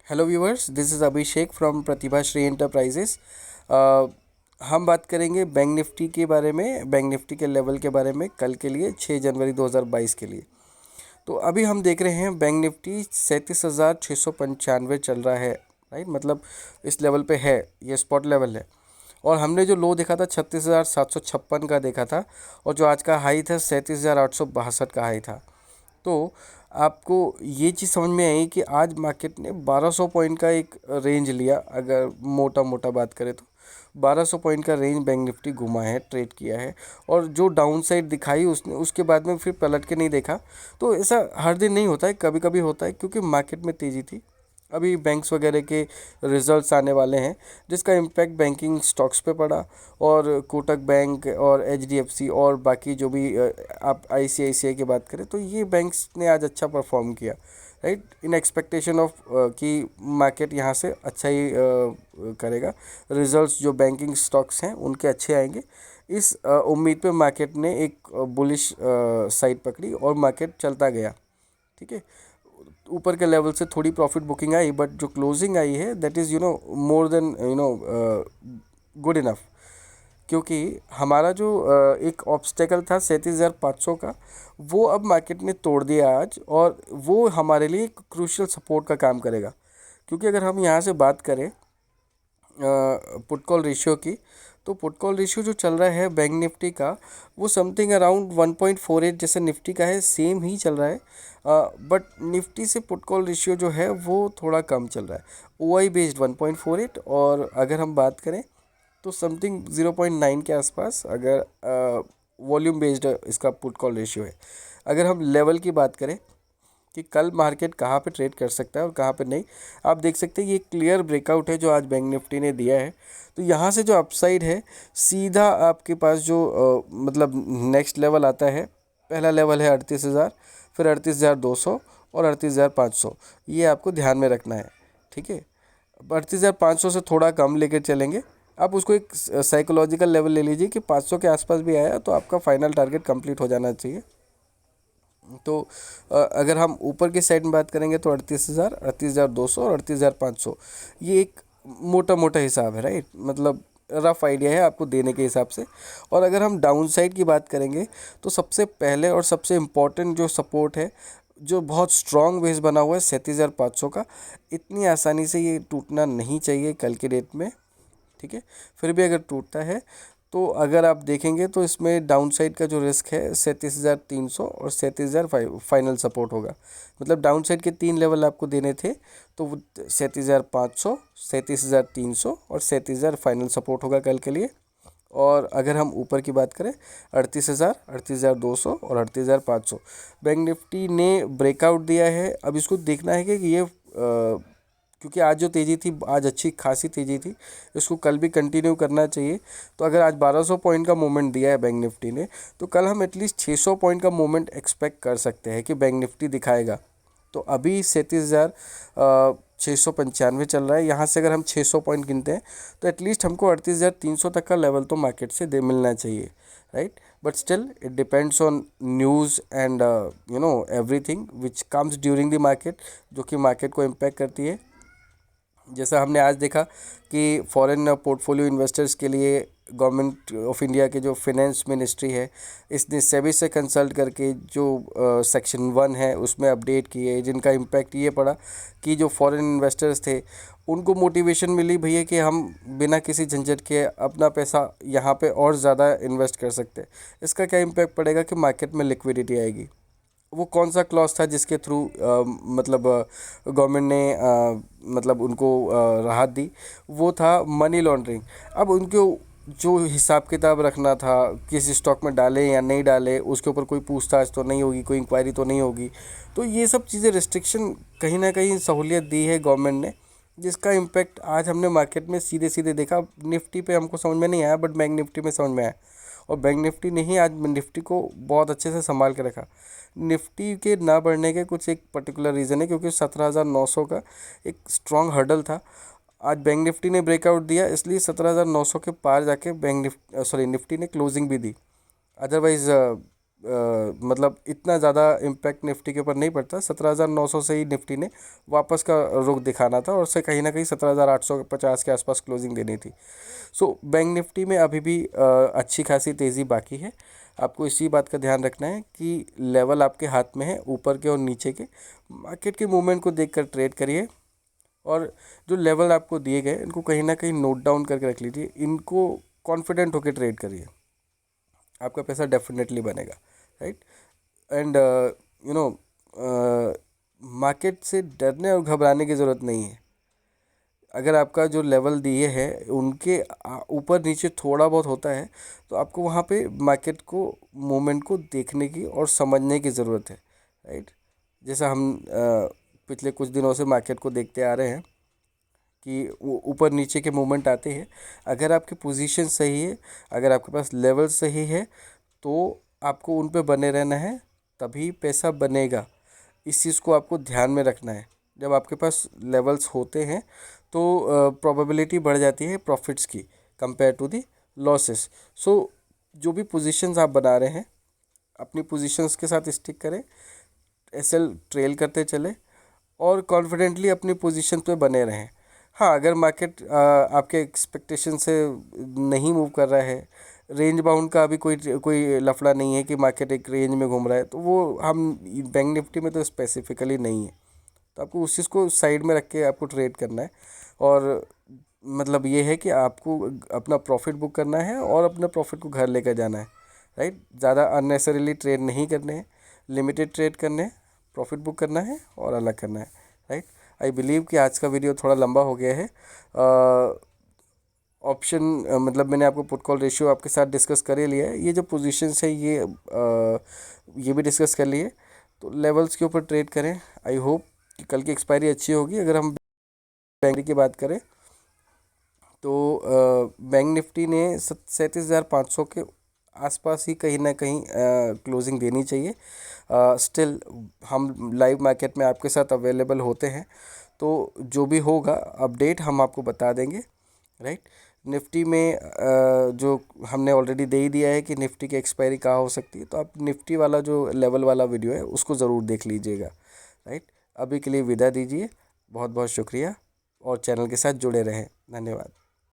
Hello viewers, this is Abhishek from Pratibha Shri enterprises. हम बात करेंगे बैंक निफ्टी के बारे में, बैंक निफ्टी के लेवल के बारे में कल के लिए 6 जनवरी 2022 के लिए। तो अभी हम देख रहे हैं बैंक निफ्टी 37,695 चल रहा है। राइट, मतलब इस लेवल पे है, ये स्पॉट लेवल है। और हमने जो लो देखा था 36,756 का देखा था, और जो आज का हाई था 37,862 का हाई था। तो आपको ये चीज़ समझ में आई कि आज मार्केट ने 1200 पॉइंट का एक रेंज लिया। अगर मोटा मोटा बात करें तो 1200 पॉइंट का रेंज बैंक निफ्टी घुमा है, ट्रेड किया है। और जो डाउन साइड दिखाई उसने, उसके बाद में फिर पलट के नहीं देखा। तो ऐसा हर दिन नहीं होता है, कभी कभी होता है, क्योंकि मार्केट में तेज़ी थी। अभी बैंक्स वगैरह के रिजल्ट्स आने वाले हैं, जिसका इम्पैक्ट बैंकिंग स्टॉक्स पे पड़ा। और कोटक बैंक और एचडीएफसी और बाकी जो भी आप आईसीआईसीआई की बात करें तो ये बैंक्स ने आज अच्छा परफॉर्म किया। राइट, इन एक्सपेक्टेशन ऑफ कि मार्केट यहाँ से अच्छा ही करेगा। रिजल्ट्स जो बैंकिंग स्टॉक्स हैं उनके अच्छे आएंगे, इस उम्मीद पे मार्केट ने एक बुलिश साइड पकड़ी और मार्केट चलता गया। ठीक है, ऊपर के लेवल से थोड़ी प्रॉफिट बुकिंग आई, बट जो क्लोजिंग आई है that is more than good enough. क्योंकि हमारा जो एक ऑब्स्टेकल था 37,500 का, वो अब मार्केट ने तोड़ दिया आज, और वो हमारे लिए एक क्रूशियल सपोर्ट का काम करेगा। क्योंकि अगर हम यहाँ से बात करें पुट कॉल रेशियो की, तो पुट कॉल रेशियो जो चल रहा है बैंक निफ्टी का, वो समथिंग अराउंड 1.48 जैसे निफ्टी का है, सेम ही चल रहा है। बट निफ्टी से पुट कॉल रेशियो जो है वो थोड़ा कम चल रहा है। ओआई बेस्ड 1.48, और अगर हम बात करें तो समथिंग 0.9 के आसपास अगर वॉल्यूम बेस्ड इसका पुट कॉल रेशियो है। अगर हम लेवल की बात करें कि कल मार्केट कहाँ पे ट्रेड कर सकता है और कहाँ पे नहीं, आप देख सकते हैं ये क्लियर ब्रेकआउट है जो आज बैंक निफ्टी ने दिया है। तो यहाँ से जो अपसाइड है, सीधा आपके पास जो मतलब नेक्स्ट लेवल आता है, पहला लेवल है 38,000, फिर 38,200 और 38,500। ये आपको ध्यान में रखना है। ठीक है, 38,500 से थोड़ा कम लेकर चलेंगे। आप उसको एक साइकोलॉजिकल लेवल ले लीजिए कि 500 के आसपास भी आया तो आपका फाइनल टारगेट कंप्लीट हो जाना चाहिए। तो अगर हम ऊपर की साइड में बात करेंगे तो 38,000, 38,200 और 38,500, ये एक मोटा मोटा हिसाब है। राइट, मतलब रफ आइडिया है आपको देने के हिसाब से। और अगर हम डाउन साइड की बात करेंगे तो सबसे पहले और सबसे इम्पॉर्टेंट जो सपोर्ट है, जो बहुत स्ट्रॉन्ग बेस बना हुआ है 37,500 का, इतनी आसानी से ये टूटना नहीं चाहिए कल के डेट में। ठीक है, फिर भी अगर टूटता है तो अगर आप देखेंगे तो इसमें डाउन साइड का जो रिस्क है 37,300 और 37,000 फाइनल सपोर्ट होगा। मतलब डाउन साइड के 3 लेवल आपको देने थे, तो वो 37,500, 37,300 और 37,000 फाइनल सपोर्ट होगा कल के लिए। और अगर हम ऊपर की बात करें 38,000, 38,200 और 38,500, बैंक निफ्टी ने ब्रेकआउट दिया है। अब इसको देखना है कि ये क्योंकि आज जो तेज़ी थी, आज अच्छी खासी तेज़ी थी, इसको कल भी कंटिन्यू करना चाहिए। तो अगर आज 1200 पॉइंट का मूवमेंट दिया है बैंक निफ्टी ने, तो कल हम एटलीस्ट 600 पॉइंट का मूवमेंट एक्सपेक्ट कर सकते हैं कि बैंक निफ्टी दिखाएगा। तो अभी 37,695 चल रहा है। यहाँ से अगर हम 600 पॉइंट गिनते हैं तो एटलीस्ट हमको 38,300 तक का लेवल तो मार्केट से दे मिलना चाहिए। Right, but still it depends on news and everything which comes during the market, जो कि मार्केट को इम्पैक्ट करती है। जैसा हमने आज देखा कि फॉरेन पोर्टफोलियो इन्वेस्टर्स के लिए गवर्नमेंट ऑफ इंडिया के जो फिनेंस मिनिस्ट्री है, इसने सेबी से कंसल्ट करके जो सेक्शन 1 है उसमें अपडेट किए, जिनका इम्पैक्ट ये पड़ा कि जो फॉरेन इन्वेस्टर्स थे उनको मोटिवेशन मिली भैया कि हम बिना किसी झंझट के अपना पैसा यहाँ पे और ज़्यादा इन्वेस्ट कर सकते हैं। इसका क्या इम्पैक्ट पड़ेगा कि मार्केट में लिक्विडिटी आएगी। वो कौन सा क्लॉज था जिसके थ्रू मतलब गवर्नमेंट ने मतलब उनको राहत दी, वो था मनी लॉन्ड्रिंग। अब उनको जो हिसाब किताब रखना था, किस स्टॉक में डालें या नहीं डालें, उसके ऊपर कोई पूछताछ तो नहीं होगी, कोई इंक्वायरी तो नहीं होगी। तो ये सब चीज़ें रिस्ट्रिक्शन कहीं ना कहीं सहूलियत दी है गवर्नमेंट ने, जिसका इम्पैक्ट आज हमने मार्केट में सीधे सीधे देखा। निफ्टी पे हमको समझ में नहीं आया, बट बैंक निफ्टी में समझ में आया। और बैंक निफ्टी ने ही आज निफ्टी को बहुत अच्छे से संभाल के रखा। निफ्टी के ना बढ़ने के कुछ एक पर्टिकुलर रीज़न है, क्योंकि 17,900 का एक स्ट्रॉन्ग हर्डल था। आज बैंक निफ्टी ने ब्रेकआउट दिया, इसलिए 17,900 के पार जाके बैंक निफ्टी ने क्लोजिंग भी दी। अदरवाइज़ मतलब इतना ज़्यादा इम्पैक्ट निफ्टी के ऊपर नहीं पड़ता। 17,900 से ही निफ्टी ने वापस का रुख दिखाना था और उससे कहीं ना कहीं 17,850 के आसपास क्लोजिंग देनी थी। सो बैंक निफ्टी में अभी भी अच्छी खासी तेज़ी बाकी है। आपको इसी बात का ध्यान रखना है कि लेवल आपके हाथ में है, ऊपर के और नीचे के। मार्केट के मूवमेंट को देखकर ट्रेड करिए और जो लेवल आपको दिए गए इनको कहीं ना कहीं नोट डाउन करके रख लीजिए। इनको कॉन्फिडेंट होकर ट्रेड करिए, आपका पैसा डेफिनेटली बनेगा, right. And you know market से डरने और घबराने की ज़रूरत नहीं है। अगर आपका जो लेवल दिए है उनके ऊपर नीचे थोड़ा बहुत होता है तो आपको वहाँ पे मार्केट को मूवमेंट को देखने की और समझने की ज़रूरत है, राइट। जैसा हम पिछले कुछ दिनों से मार्केट को देखते आ रहे हैं कि ऊपर नीचे के मूवमेंट आते हैं। अगर आपकी पोजीशन सही है, अगर आपके पास लेवल सही है तो आपको उन पे बने रहना है, तभी पैसा बनेगा। इस चीज़ को आपको ध्यान में रखना है। जब आपके पास लेवल्स होते हैं तो प्रोबेबिलिटी बढ़ जाती है प्रॉफिट्स की कंपेयर टू दी लॉसेस। सो जो भी पोजीशंस आप बना रहे हैं अपनी पोजीशंस के साथ स्टिक करें, एसएल ट्रेल करते चले और कॉन्फिडेंटली अपनी पोजीशन पे बने रहें। हाँ, अगर मार्केट आपके एक्सपेक्टेशन से नहीं मूव कर रहा है, रेंज बाउंड का अभी कोई कोई लफड़ा नहीं है कि मार्केट एक रेंज में घूम रहा है, तो वो हम बैंक निफ्टी में तो स्पेसिफिकली नहीं है। तो आपको उस चीज़ को साइड में रख के आपको ट्रेड करना है और मतलब ये है कि आपको अपना प्रॉफिट बुक करना है और अपने प्रॉफिट को घर लेकर जाना है, राइट। ज़्यादा अननेसेसरीली ट्रेड नहीं करने हैं, लिमिटेड ट्रेड करने हैं, प्रॉफिट बुक करना है और अलग करना है, राइट। आई बिलीव कि आज का वीडियो थोड़ा लंबा हो गया है। ऑप्शन मतलब मैंने आपको पुट कॉल रेशियो आपके साथ डिस्कस कर ही लिया है। ये जो पोजीशंस है ये भी डिस्कस कर लिए। तो लेवल्स के ऊपर ट्रेड करें। आई होप कि कल की एक्सपायरी अच्छी होगी। अगर हम बैंक की बात करें तो बैंक निफ्टी ने 37,500 के आसपास ही कहीं ना कहीं क्लोजिंग देनी चाहिए। स्टिल हम लाइव मार्केट में आपके साथ अवेलेबल होते हैं, तो जो भी होगा अपडेट हम आपको बता देंगे, राइट। निफ्टी में जो हमने ऑलरेडी दे ही दिया है कि निफ्टी की एक्सपायरी कहाँ हो सकती है, तो आप निफ्टी वाला जो लेवल वाला वीडियो है उसको ज़रूर देख लीजिएगा, राइट। अभी के लिए विदा दीजिए। बहुत बहुत शुक्रिया और चैनल के साथ जुड़े रहें। धन्यवाद।